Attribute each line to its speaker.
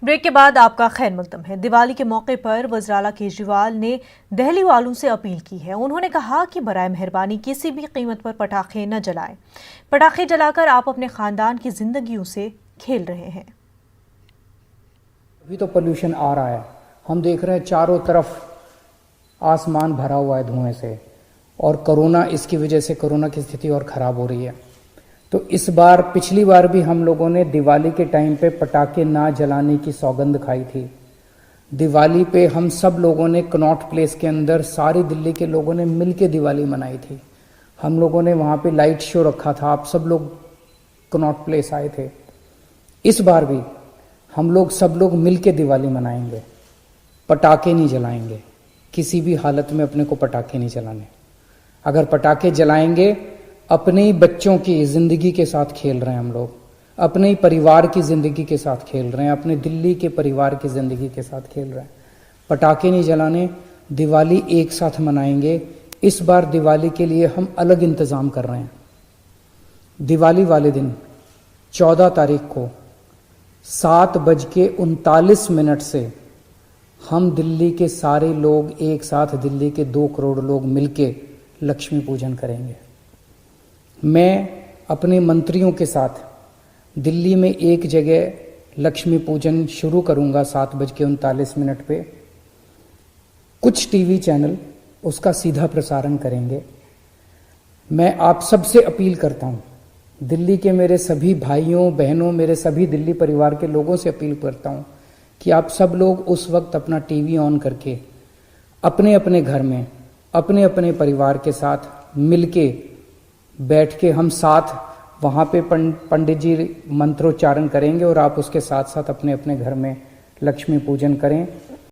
Speaker 1: Break के बाद आपका खैर मकदम है। दिवाली के मौके पर वज़ीर-ए-आला केजरीवाल ने दिल्ली वालों से अपील की है। उन्होंने कहा कि बराए मेहरबानी किसी भी कीमत पर पटाखे न जलाएं। पटाखे जलाकर आप अपने खानदान की जिंदगियों से खेल रहे हैं।
Speaker 2: अभी तो पोल्यूशन आ रहा है, हम देख रहे हैं चारों तरफ आसमान भरा हुआ है धुएं से, और कोरोना, इसकी वजह से कोरोना की स्थिति और खराब हो रही है। तो इस बार, पिछली बार भी हम लोगों ने दिवाली के टाइम पे पटाखे ना जलाने की सौगंध खाई थी। दिवाली पे हम सब लोगों ने कनॉट प्लेस के अंदर, सारी दिल्ली के लोगों ने मिलके दिवाली मनाई थी। हम लोगों ने वहाँ पे लाइट शो रखा था, आप सब लोग कनॉट प्लेस आए थे। इस बार भी हम लोग सब लोग मिलके दिवाली मनाएंगे, पटाखे नहीं जलाएंगे। किसी भी हालत में अपने को पटाखे नहीं जलाने। अगर पटाखे जलाएंगे, अपने ही बच्चों की ज़िंदगी के साथ खेल रहे हैं हम लोग, अपने ही परिवार की ज़िंदगी के साथ खेल रहे हैं, अपने दिल्ली के परिवार की ज़िंदगी के साथ खेल रहे हैं। पटाखे नहीं जलाने, दिवाली एक साथ मनाएंगे। इस बार दिवाली के लिए हम अलग इंतज़ाम कर रहे हैं। दिवाली वाले दिन 14 तारीख को 7:39 से हम दिल्ली के सारे लोग एक साथ, दिल्ली के 2 करोड़ लोग मिलके लक्ष्मी पूजन करेंगे। मैं अपने मंत्रियों के साथ दिल्ली में एक जगह लक्ष्मी पूजन शुरू करूंगा 7:39 पे। कुछ टीवी चैनल उसका सीधा प्रसारण करेंगे। मैं आप सबसे अपील करता हूं, दिल्ली के मेरे सभी भाइयों बहनों, मेरे सभी दिल्ली परिवार के लोगों से अपील करता हूं कि आप सब लोग उस वक्त अपना टीवी ऑन करके अपने अपने घर में, अपने अपने परिवार के साथ मिलके बैठ के हम साथ वहाँ पे पंडित जी मंत्रोच्चारण करेंगे, और आप उसके साथ साथ अपने अपने घर में लक्ष्मी पूजन करें।